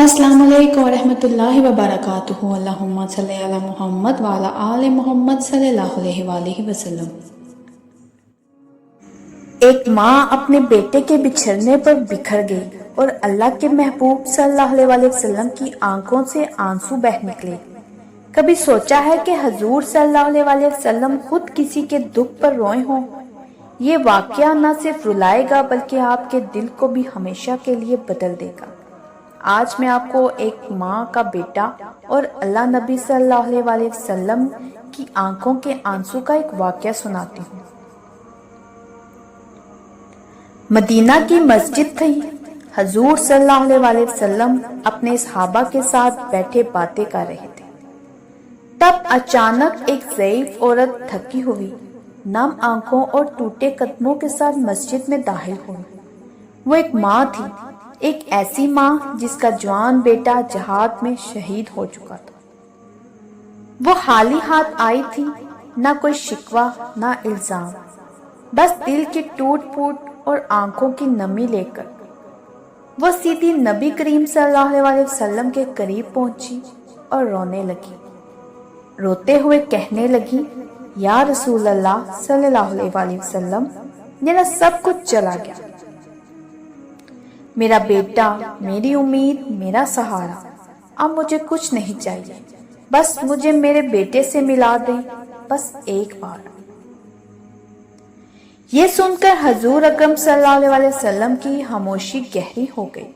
अस्सलामु अलैकुम वरहमतुल्लाहि वबरकातुहू। अल्लाहुम्मा सल्ली अला मुहम्मद वाला आले मोहम्मद सल्लल्लाहु अलैहि वसल्लम। एक माँ अपने बेटे के बिछड़ने पर बिखर गई और अल्लाह के महबूब सल्लल्लाहु अलैहि वसल्लम की आंखों से आंसू बह निकले। कभी सोचा है कि हजूर सल्लल्लाहु अलैहि वसल्लम खुद किसी के दुख पर रोए हों? ये वाकया न सिर्फ रुलाएगा बल्कि आपके दिल को भी हमेशा के लिए बदल देगा। आज मैं आपको एक माँ का बेटा और अल्लाह नबी सल्लल्लाहु अलैहि वसल्लम की आंखों के आंसू का एक वाकया सुनाती हूँ। मदीना की मस्जिद थी। हजूर सल्लल्लाहु अलैहि वसल्लम अपने सहाबा के साथ बैठे बातें कर रहे थे। तब अचानक एक ज़ईफ औरत थकी हुई, नम आंखों और टूटे कदमों के साथ मस्जिद में दाखिल हुई। वो एक माँ थी, एक ऐसी माँ जिसका जवान बेटा जहाद में शहीद हो चुका था। वो खाली हाथ आई थी, ना कोई शिकवा ना इल्जाम, बस दिल की टूट फूट और आंखों की नमी लेकर वो सीधी नबी करीम सल्लल्लाहु अलैहि वसल्लम के करीब पहुंची और रोने लगी। रोते हुए कहने लगी, या रसूल अल्लाह सल्लल्लाहु अलैहि वसल्लम, मेरा सब कुछ चला गया, मेरा बेटा, मेरी उम्मीद, मेरा सहारा, अब मुझे कुछ नहीं चाहिए, बस मुझे मेरे बेटे से मिला दे, बस एक बार। ये सुनकर हजूर अकरम सल्लल्लाहु अलैहि वसल्लम की खामोशी गहरी हो गई।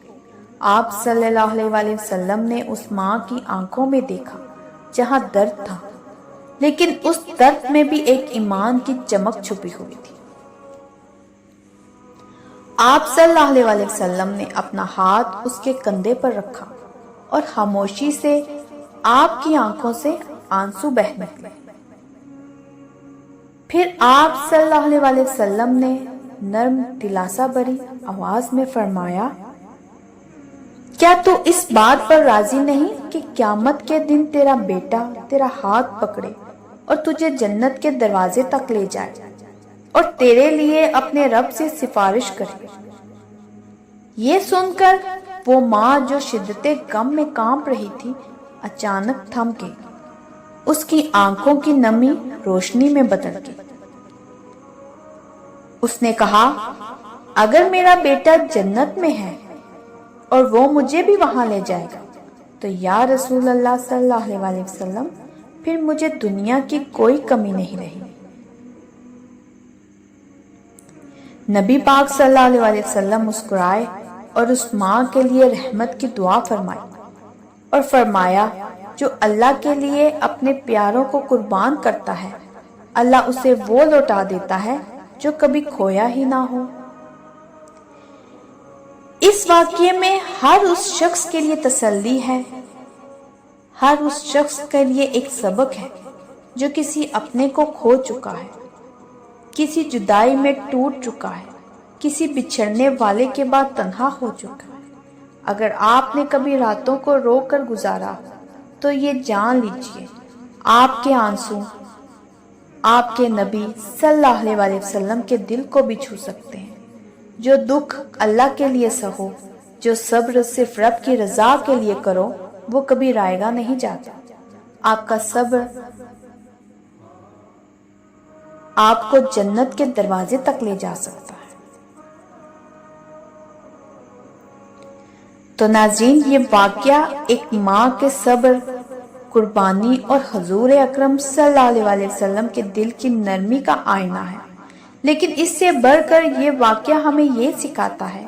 आप सल्लल्लाहु अलैहि वसल्लम ने उस माँ की आंखों में देखा जहाँ दर्द था, लेकिन उस दर्द में भी एक ईमान की चमक छुपी हुई थी। आप सल्लल्लाहु अलैहि वसल्लम ने अपना हाथ उसके कंधे पर रखा और खामोशी से आपकी आंखों से आंसू बह निकले। फिर आप सल्लल्लाहु अलैहि वसल्लम ने नर्म दिलासा भरी आवाज में फरमाया, क्या तू इस बात पर राजी नहीं कि क़यामत के दिन तेरा बेटा तेरा हाथ पकड़े और तुझे जन्नत के दरवाजे तक ले जाए और तेरे लिए अपने रब से सिफारिश करे। ये सुनकर वो माँ जो शिद्दते गम में कांप रही थी, अचानक थम गई। उसकी आंखों की नमी रोशनी में बदल गई। उसने कहा, अगर मेरा बेटा जन्नत में है और वो मुझे भी वहां ले जाएगा, तो या रसूल अल्लाह सल्लल्लाहु अलैहि वसल्लम, फिर मुझे दुनिया की कोई कमी नहीं रही। नबी पाक सल्लल्लाहु अलैहि वसल्लम मुस्कुराए और उस माँ के लिए रहमत की दुआ फरमाई और फरमाया, जो अल्लाह के लिए अपने प्यारों को कुर्बान करता है, अल्लाह उसे वो लौटा देता है जो कभी खोया ही ना हो। इस वाक़ये में हर उस शख्स के लिए तसल्ली है, हर उस शख्स के लिए एक सबक है जो किसी अपने को खो चुका है, किसी जुदाई में टूट चुका है, किसी बिछड़ने वाले के बाद तन्हा हो चुका है। अगर आपने कभी रातों को रो कर गुजारा तो ये जान लीजिए, आपके आंसू आपके नबी सल्लल्लाहु अलैहि वसल्लम के दिल को भी छू सकते हैं। जो दुख अल्लाह के लिए सहो, जो सब्र सिर्फ रब की रजा के लिए करो, वो कभी रायगा नहीं जाता। आपका सब्र आपको जन्नत के दरवाजे तक ले जा सकता है। तो नाज़रीन, ये वाकया एक माँ के सब्र, कुर्बानी और हजूर अकरम सल्लल्लाहु अलैहि वसल्लम के दिल की नरमी का आईना है। लेकिन इससे बढ़कर ये वाकया हमें ये सिखाता है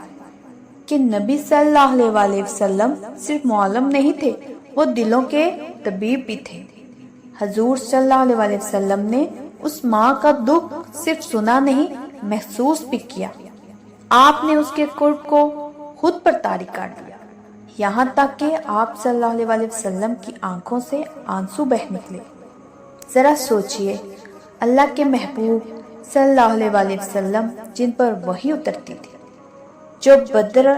कि नबी सल्लल्लाहु अलैहि वसल्लम सिर्फ मौलम नहीं थे, वो दिलों के तबीब भी थे। हजूर सल्लल्लाहु अलैहि वसल्लम ने उस माँ का दुख सिर्फ सुना नहीं, महसूस भी किया। आपने उसके कुर्ब को खुद पर तारी कर दिया, यहाँ तक कि आप सल्लल्लाहु अलैहि वसल्लम की आंखों से आंसू बह निकले। जरा सोचिए, अल्लाह के महबूब सल्लल्लाहु अलैहि वसल्लम जिन पर वही उतरती थी, जो बदर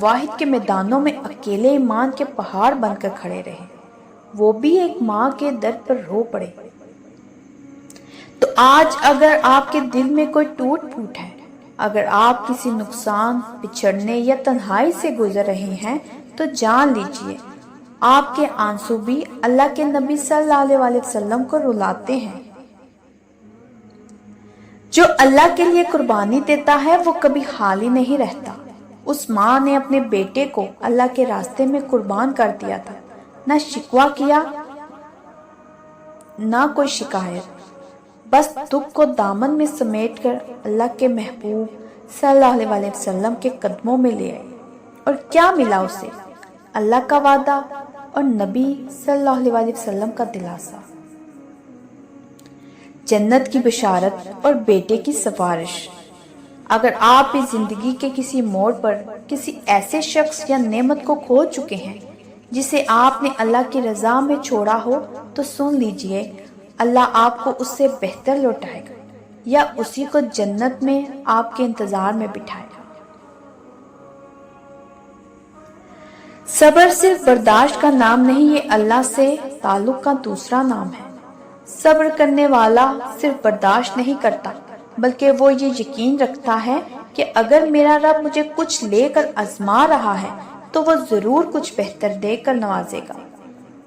वाहिद के मैदानों में अकेले ईमान के पहाड़ बनकर खड़े रहे, वो भी एक माँ के दर्द पर रो पड़े। तो आज अगर आपके दिल में कोई टूट फूट है, अगर आप किसी नुकसान, बिछड़ने या तन्हाई से गुजर रहे हैं, تو جان لیجئے آپ کے آنسو بھی اللہ کے نبی صلی اللہ علیہ وسلم کو رلاتے ہیں۔ جو اللہ کے لیے قربانی دیتا ہے وہ کبھی خالی نہیں رہتا۔ اس ماں نے اپنے بیٹے کو اللہ کے راستے میں قربان کر دیا تھا، نہ شکوہ کیا نہ کوئی شکایت، بس دکھ کو دامن میں سمیٹ کر اللہ کے محبوب صلی اللہ علیہ وسلم کے قدموں میں لے آئی۔ اور کیا ملا اسے؟ اللہ کا وعدہ اور نبی صلی اللہ علیہ وسلم کا دلاسا، جنت کی بشارت اور بیٹے کی سفارش۔ اگر آپ بھی زندگی کے کسی موڑ پر کسی ایسے شخص یا نعمت کو کھو چکے ہیں جسے آپ نے اللہ کی رضا میں چھوڑا ہو، تو سن لیجئے اللہ آپ کو اس سے بہتر لوٹائے گا، یا اسی کو جنت میں آپ کے انتظار میں بٹھائے گا۔ صبر صرف برداشت کا نام نہیں، یہ اللہ سے تعلق کا دوسرا نام ہے۔ صبر کرنے والا صرف برداشت نہیں کرتا، بلکہ وہ یہ یقین رکھتا ہے کہ اگر میرا رب مجھے کچھ لے کر آزما رہا ہے تو وہ ضرور کچھ بہتر دے کر نوازے گا۔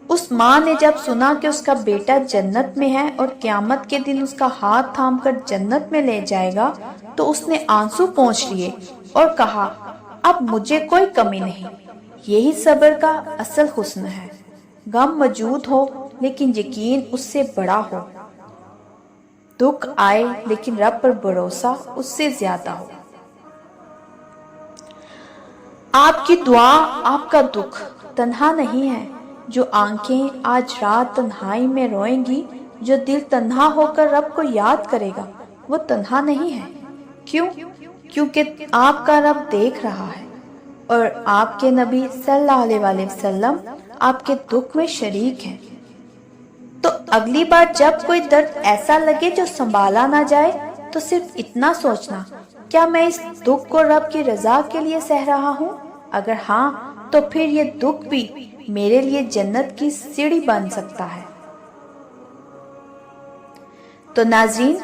اس ماں نے جب سنا کہ اس کا بیٹا جنت میں ہے اور قیامت کے دن اس کا ہاتھ تھام کر جنت میں لے جائے گا، تو اس نے آنسو پونچھ لیے اور کہا، اب مجھے کوئی کمی نہیں۔ یہی صبر کا اصل حسن ہے۔ غم موجود ہو لیکن یقین اس سے بڑا ہو، دکھ آئے لیکن رب پر بھروسہ اس سے زیادہ ہو۔ آپ کی دعا آپ کا دکھ تنہا نہیں ہے۔ جو آنکھیں آج رات تنہائی میں روئیں گی، جو دل تنہا ہو کر رب کو یاد کرے گا، وہ تنہا نہیں ہے۔ کیوں؟ کیونکہ آپ کا رب دیکھ رہا ہے، اور آپ کے نبی صلی اللہ علیہ وسلم آپ کے دکھ میں شریک ہیں۔ تو اگلی بار جب کوئی درد ایسا لگے جو سنبھالا نہ جائے، تو صرف اتنا سوچنا، کیا میں اس دکھ کو رب کی رضا کے لیے سہ رہا ہوں؟ اگر ہاں، تو پھر یہ دکھ بھی میرے لیے جنت کی سیڑھی بن سکتا ہے۔ تو ناظرین،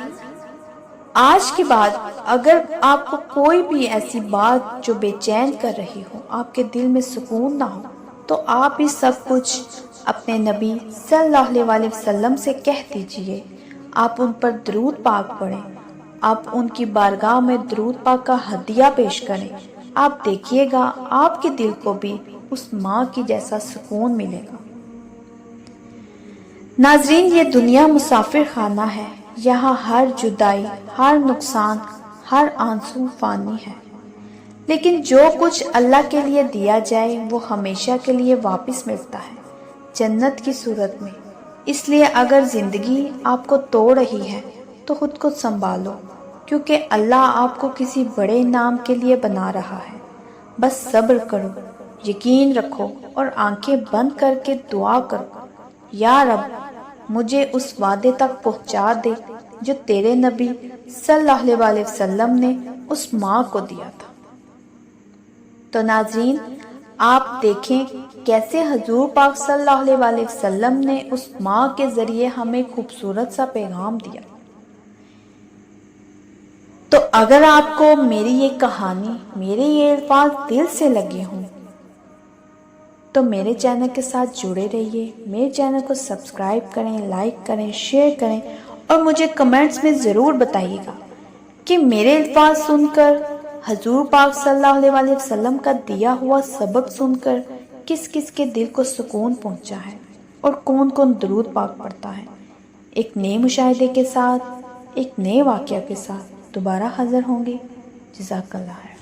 آج کے بعد اگر آپ کو کوئی بھی ایسی بات جو بے چین کر رہی ہو، آپ کے دل میں سکون نہ ہو، تو آپ یہ سب کچھ اپنے نبی صلی اللہ علیہ وسلم سے کہہ دیجئے۔ آپ ان پر درود پاک پڑھیں، آپ ان کی بارگاہ میں درود پاک کا ہدیہ پیش کریں۔ آپ دیکھیے گا آپ کے دل کو بھی اس ماں کی جیسا سکون ملے گا۔ ناظرین، یہ دنیا مسافر خانہ ہے، یہاں ہر جدائی، ہر نقصان، ہر آنسو فانی ہے، لیکن جو کچھ اللہ کے لیے دیا جائے وہ ہمیشہ کے لیے واپس ملتا ہے، جنت کی صورت میں۔ اس لیے اگر زندگی آپ کو توڑ رہی ہے تو خود کو سنبھالو، کیونکہ اللہ آپ کو کسی بڑے انعام کے لیے بنا رہا ہے۔ بس صبر کرو، یقین رکھو اور آنکھیں بند کر کے دعا کرو، یا رب مجھے اس وعدے تک پہنچا دے جو تیرے نبی صلی اللہ علیہ وسلم نے اس ماں کو دیا تھا۔ تو ناظرین، آپ دیکھیں کیسے حضور پاک صلی اللہ علیہ وسلم نے اس ماں کے ذریعے ہمیں خوبصورت سا پیغام دیا۔ تو اگر آپ کو میری یہ کہانی، میرے یہ الفاظ دل سے لگے ہوں تو میرے چینل کے ساتھ جڑے رہیے، میرے چینل کو سبسکرائب کریں، لائک کریں، شیئر کریں، اور مجھے کمنٹس میں ضرور بتائیے گا کہ میرے الفاظ سن کر، حضور پاک صلی اللہ علیہ وسلم کا دیا ہوا سبق سن کر کس کس کے دل کو سکون پہنچا ہے، اور کون کون درود پاک پڑھتا ہے۔ ایک نئے مشاہدے کے ساتھ، ایک نئے واقعہ کے ساتھ دوبارہ حاضر ہوں گے۔ جزاک اللہ خیر۔